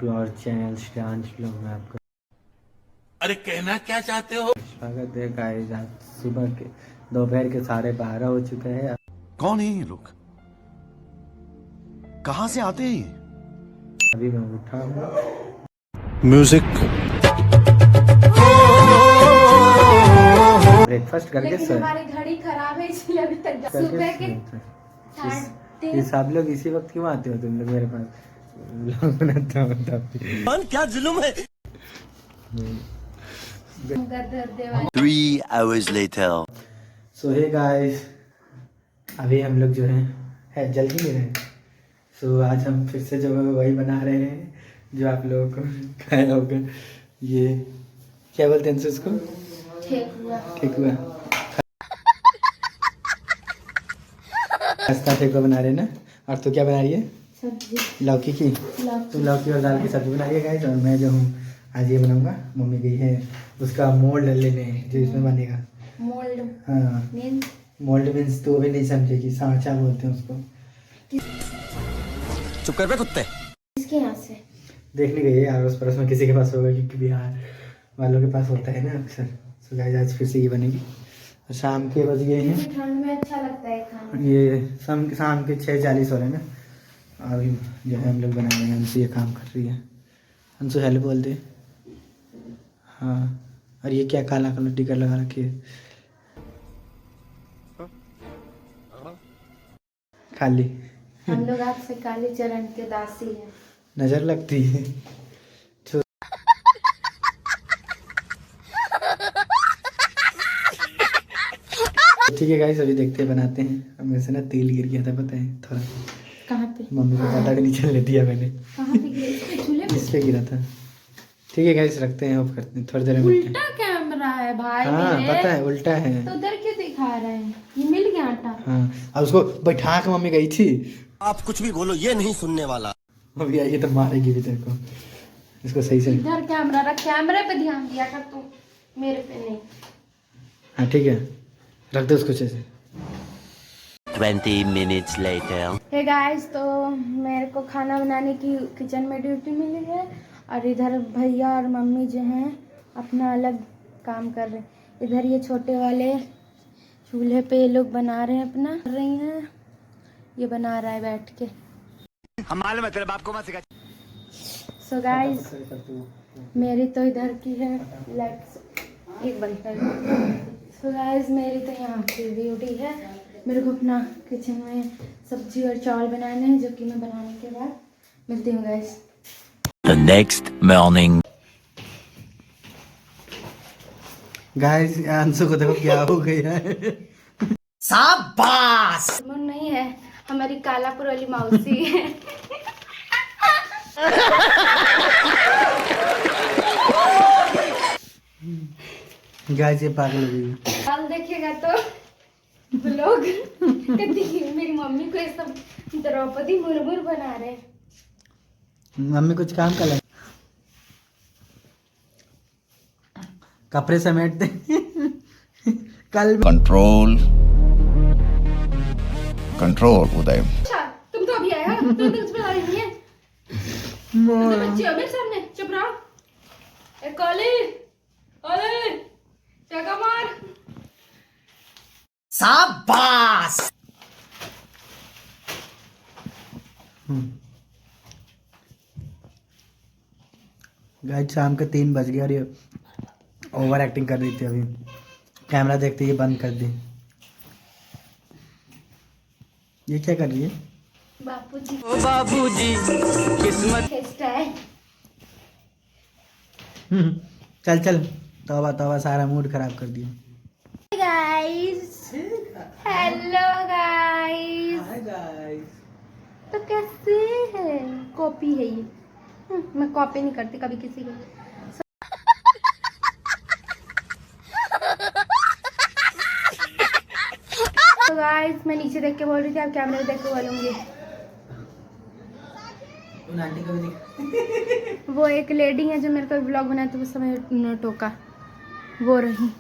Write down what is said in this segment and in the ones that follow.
To our channel Shreyansh vlog में आपका अरे कहना क्या चाहते हो? स्वागत है गाइस। आज सुबह के दोपहर के 12:30 हो चुके हैं। कौन है ये लोग? कहां से आते हैं ये? अभी मैं उठा हूँ। म्यूजिक ब्रेकफास्ट करके लेकिन हमारी घड़ी खराब है इसलिए अभी तक सुबह के ये सब लोग इसी वक्त क्यों आते हो तुम लोग मेरे पास? व्लॉग बनाता हूँ तब क्या जुल्म है। 3 hours later. सो हे गाइस, अभी हम लोग जो है जल्दी में रहे। सो आज हम फिर से जो है वही बना रहे हैं जो आप लोगों को खाया होगा। ये क्या बोलते हैं उसको? ठेकुआ। खस्ता ठेकुआ बना रहे हैं ना। और तो क्या बना रही है? सब्जी। लौकी की। तो लौकी और दाल की सब्जी बना रही है गाइस। और मैं जो हूँ आज ये बनाऊंगा। मम्मी गई है उसका मोल्ड लेने जो इसमें बनेगा। मोल्ड? हाँ, मोल्ड मीन्स तो अभी नहीं समझेगी, सांचा बोलते हैं उसको। चुप कर बे कुत्ते। किसके यहाँ से? देखने गई है अड़ोस पड़ोस में किसी के पास होगा, क्योंकि बिहार वालों के पास होता है ना अक्सर। सो गाइस आज फिर से ये बनेगी। और शाम के बज गए हैं, ठंड में अच्छा लगता है खाना। ये शाम के 6:40 हो रहे हैं ना। और जो है हम लोग बना रहे हैं। हमसे ये काम कर रही है। हमसे हेल्प बोल दे। हाँ, और ये क्या काला कलर टिकट लगा रखी है? खाली। हम लोग आपसे काली चरण के दासी हैं। नजर लगती है। ठीक है गाइस, अभी देखते हैं बनाते हैं। अब मेरे से ना तेल गिर गया था, पता है थोड़ा। कहाँ पे? मम्मी को पता भी नहीं चलने दिया मैंने। कहाँ पे गिरे? इसके चूल्हे पे? इस पे गिरा था। ठीक है गाइस, रखते हैं, ऑफ करते हैं, थोड़ी देर में मिलते हैं। उल्टा कैमरा है भाई। हाँ मेरे पता है, उल्टा है। तो उधर क्यों दिखा रहे हैं? ये मिल गया आटा। हाँ, और उसको बैठा के मम्मी गई थी। आप कुछ भी बोलो, ये नहीं सुनने वाला। अभी आइए तो मारेगी भी तेरे को। इसको सही से। इधर कैमरा रख, कैमरे पे ध्यान दिया कर तू, मेरे पे नहीं। हाँ ठीक है, रख दो उसको अच्छे से। 20 minutes later. हे गाइस, तो मेरे को खाना बनाने की किचन में ड्यूटी मिली है। और इधर भैया और मम्मी जो हैं अपना अलग काम कर रहे हैं। इधर ये छोटे वाले चूल्हे पे ये लोग बना रहे हैं, अपना कर रही हैं। ये बना रहा है बैठ के। हम मालूम है तेरे बाप को मत सिखा। सो गाइस, मेरी तो इधर की है लाइट्स एक बंद कर। सो गाइस, मेरी तो यहाँ की ड्यूटी है। मेरे को अपना किचन में सब्जी और चावल बनाने हैं, जो कि मैं बनाने के बाद मिलती हूँ guys. The next morning. Guys आंसू को देखो क्या हो गया है। शाबाश। मन नहीं है, हमारी कालापुर वाली मौसी है। गाइस ये पागल हो गई है। हाल देखिएगा तो लोग कहती मेरी मम्मी को ये सब द्रौपदी मुर्मू बना रहे हैं। मम्मी कुछ काम कर ले, कपड़े समेट दे। कल कंट्रोल कंट्रोल उदय। अच्छा, तुम तो अभी आया, तुम तो कुछ बता रही है। तुम तो बच्चे हो मेरे सामने, चुप रहो। ए काली, अरे जगह मार। शाबाश। गाइस शाम के 3 बज गए और ये ओवर एक्टिंग कर रही थी। अभी कैमरा देखते ही बंद कर दी। ये क्या कर रही है? बापूजी, ओ बाबूजी किस्मत टेस्ट है। चल चल, तौबा तौबा, सारा मूड खराब कर दिया। Guys, hello guys. Hi guys. तो कैसे है? कॉपी है ये। मैं कॉपी नहीं करती कभी किसी की। तो गाइस, मैं नीचे देख के बोल रही थी, आप कैमरे में देख के बोलूंगी। उन आंटी को भी दिख। वो एक लेडी है जो मेरे को ब्लॉग बनाया था, उस समय उन्होंने टोका, वो रही।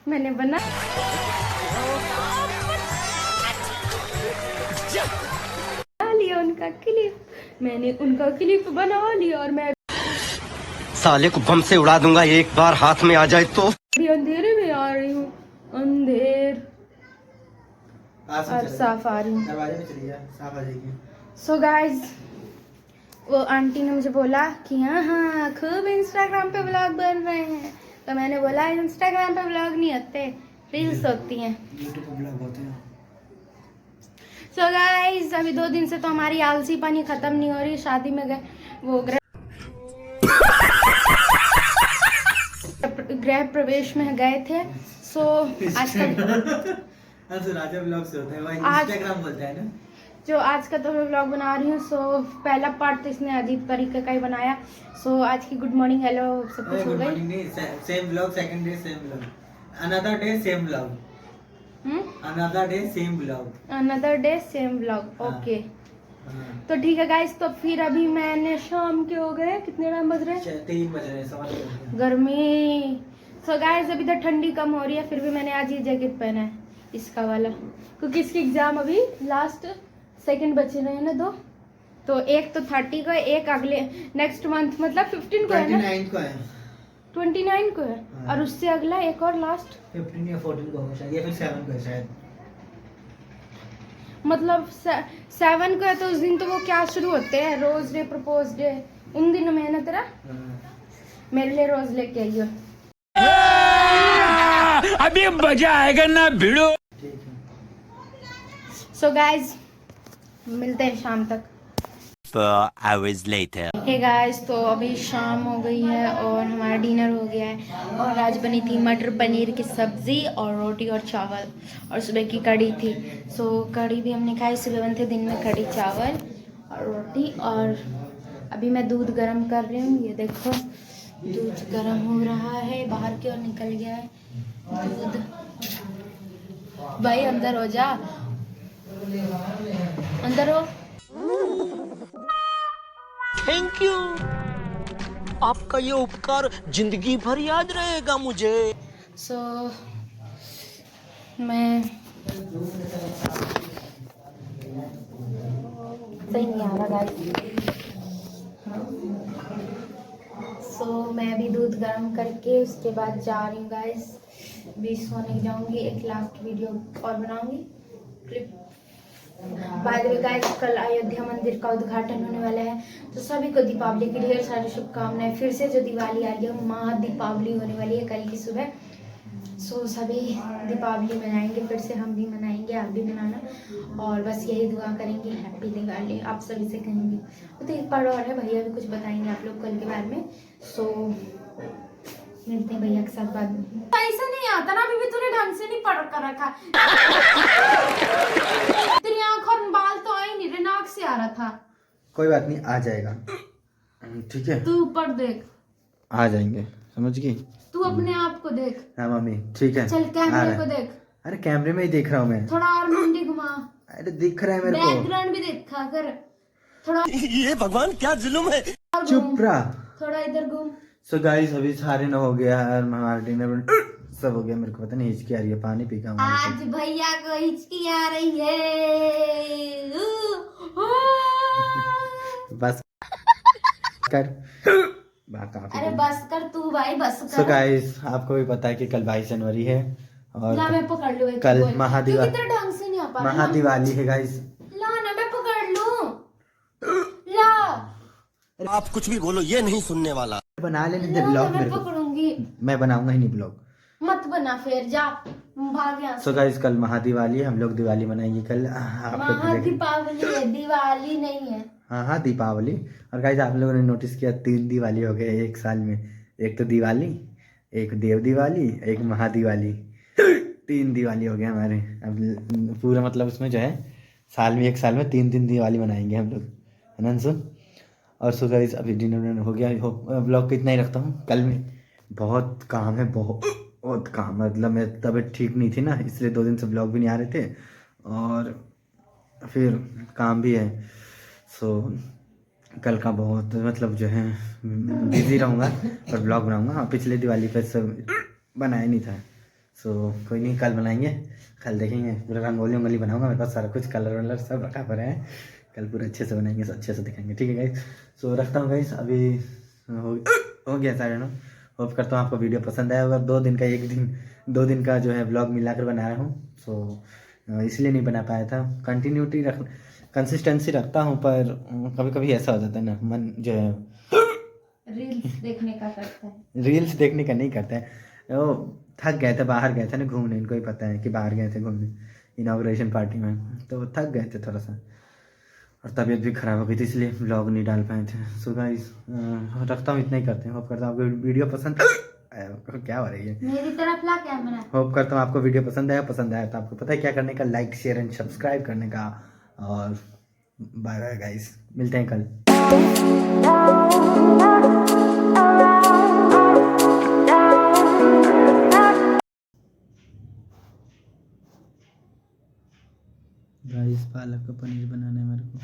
मैंने बना क्लिप। मैंने उनका क्लिप बना लिया और मैं साले को बम से उड़ा दूंगा एक बार हाथ में आ जाए तो। भी अंधेरे में आ रही हूँ, अंधेर और साफ आ रही हूँ। दरवाजे में चली जा, साफ आ जाएगी। सो गाइज, वो आंटी ने मुझे बोला कि हाँ हाँ खूब इंस्टाग्राम पे व्लॉग बन रहे हैं, तो मैंने बोला इंस्टाग्राम पे व्लॉग नहीं होते, रील्स होती हैं। यूट्यूब पे ब्लॉग होते हैं। सो गाइज, अभी 2 दिन से तो हमारी आलसी पानी खत्म नहीं हो रही। शादी में गए, वो गृह प्रवेश में गए थे। सो आज तो राजा ब्लॉग से होता है, वो इंस्टाग्राम बोलता है ना। जो आज का तो मैं व्लॉग बना रही हूँ। सो पहला पार्ट तो इसने अजीब तरीके का ही बनाया। सो आज की गुड मॉर्निंग हेलो सब कुछ हो गई। Same blog, second day same blog, another day same blog, another day same blog, another day same vlog. Okay, तो ठीक है गाइस। तो फिर अभी मैंने शाम के हो गए, कितने टाइम बज रहे हैं? 3 बज रहे हैं, सवा 3 बज रहे हैं। गर्मी। सो गाइस, अभी तो ठंडी कम हो रही है, फिर भी मैंने आज ये जैकेट पहना है, इसका वाला, क्योंकि इसकी एग्जाम अभी लास्ट सेकंड बचे रहे हैं ना 2, तो एक तो 30 को है, एक अगले नेक्स्ट मंथ मतलब 15 को है ना, 29 को है, 29 को है। हाँ। और उससे अगला एक और लास्ट 15 या 14 को होगा शायद, या फिर 7 को है शायद। मतलब 7 को है, तो उस दिन तो वो क्या शुरू होते हैं, रोज डे, प्रपोज डे, उन दिनों में है ना तेरा। मेरे लिए रोज लेके आइयो। अभी मजा आएगा ना भिड़ो। ठीक है। सो गाइज, मिलते हैं शाम तक। 4 hours later. हे गाइस, तो अभी शाम हो गई है और हमारा डिनर हो गया है। और आज बनी थी मटर पनीर की सब्ज़ी और रोटी और चावल, और सुबह की कड़ी थी। सो कड़ी भी हमने खाई, सुबह बनते दिन में कड़ी चावल और रोटी। और अभी मैं दूध गर्म कर रही हूँ, ये देखो दूध गर्म हो रहा है, बाहर की ओर निकल गया है दूध। भाई अंदर हो जा, अंदर हो। थैंक यू, आपका ये उपकार जिंदगी भर याद रहेगा मुझे। सो मैं सही नहीं आ रहा गाइस। सो मैं भी दूध गर्म करके उसके बाद जा रही हूँ गाइस, भी सोने जाऊंगी। एक लास्ट वीडियो और बनाऊंगी clip. By the way guys, कल अयोध्या मंदिर का उद्घाटन होने वाला है, तो सभी को दीपावली की ढेर सारी शुभकामनाएं। फिर से जो दिवाली आ रही है, महा दीपावली होने वाली है कल की सुबह। सो सभी दीपावली मनाएंगे, फिर से हम भी मनाएंगे, आप भी मनाना। और बस यही दुआ करेंगे, हैप्पी दिवाली आप सभी से कहेंगे। तो एक बार और है, भैया भी कुछ बताएंगे आप लोग कल के बारे में। सो मिलते हैं भैया के साथ बाद में। ऐसा नहीं आता ना, अभी भी तूने ढंग से नहीं पढ़ कर रखा। तेरी आँख और बाल तो आ ही नहीं रहे, नाक से आ रहा था। कोई बात नहीं, आ जाएगा, ठीक है। तू ऊपर देख, आ जाएंगे, समझ गई। तू अपने आप को देख। हाँ मम्मी, ठीक है। चल आ कैमरे रहा को है। देख, अरे कैमरे में ही देख रहा हूँ मैं। थोड़ा और मुंडी घुमा, अरे दिख रहा है मेरे को। बैकग्राउंड भी देखा कर थोड़ा। ये भगवान क्या जुल्म है। और चुप घूम, रहा। थोड़ा इधर घूम। सो गाइस, अभी सारे न हो गया और हमारा डिनर सब हो गया। मेरे को पता नहीं हिचकी आ रही है, पानी पी का हूँ। आज भैया को हिचकी आ रही है। बस कर। काफी। अरे बस कर तू भाई, बस सो कर। गाइस, आपको भी पता है कि कल 22 जनवरी है और ला मैं पकड़ लूँ एक कल बोल। महादिवाली, क्योंकि तेरा ढंग से नहीं आ पा रहा ना। महादिवाली है गाइस। ला ना, मैं पकड़ लूँ। ला आप कुछ भी बोलो, ये नहीं सुनने वाला। बना लेने दे ला, ब्लॉग मैं मेरे को। पकड़ूंगी। मैं बनाऊंगा ही नहीं ब्लॉग। मत बना फिर, जा भाग यहाँ से। सो गाइस, कल महादिवाली है, हम लोग दिवाली मनाएंगे कल। आप लोग भी देखें। दीपावली है, दिवाली नहीं है। हाँ हाँ, दीपावली। और गाइस, आप लोगों ने नोटिस किया 3 दिवाली हो गए एक साल में। एक तो दिवाली, एक देव दिवाली, एक महादिवाली। 3 दिवाली हो गए हमारे। अब पूरा मतलब उसमें जो है साल में, एक साल में 3 दिवाली मनाएंगे हम लोग, है ना अंशु? और सो गाइस, अभी डिनर हो गया। ब्लॉग को इतना ही रखता हूँ। कल में बहुत काम है, बहुत काम। मतलब मैं तबीयत ठीक नहीं थी ना, इसलिए 2 दिन से ब्लॉग भी नहीं आ रहे थे और फिर काम भी है। सो कल का बहुत मतलब जो है बिजी रहूँगा और ब्लॉग बनाऊँगा। हाँ, पिछले दिवाली पर सब बनाया नहीं था। सो कोई नहीं, कल बनाएंगे, कल देखेंगे। पूरा रंगोली वंगोली बनाऊँगा, मेरे पास सारा कुछ कलर वलर सब रखा पड़ा है। कल पूरा अच्छे से बनाएंगे, अच्छे से दिखाएंगे, ठीक है गाइस। सो रखता हूँ गाइस, अभी हो गया सारे ना। होप करता हूँ आपको वीडियो पसंद आया होगा। 2 दिन का जो है ब्लॉग मिलाकर बना रहा हूँ। सो इसलिए नहीं बना पाया था। कंसिस्टेंसी रखता हूँ, पर कभी कभी ऐसा हो जाता है ना, मन जो है रील्स देखने का करता है। रील्स देखने का नहीं करता है। वो थक गए थे, बाहर गए थे ना घूमने, इनको ही पता है कि बाहर गए थे घूमने इनाग्रेशन पार्टी में, तो थक गए थे थोड़ा सा और तबीयत भी ख़राब हो गई थी, इसलिए ब्लॉग नहीं डाल पाए थे। सो गाइस रखता हूँ, इतना ही करते हैं। होप करता हूँ आपको वीडियो पसंद क्या हो रही है, मेरी तरफ ला कैमरा। होप करता हूँ आपको वीडियो पसंद आया तो आपको पता है क्या करने का, लाइक शेयर एंड सब्सक्राइब करने का। और बाय बाय गाइस, मिलते हैं कल। गाइस पालक का पनीर बनाना है मेरे को।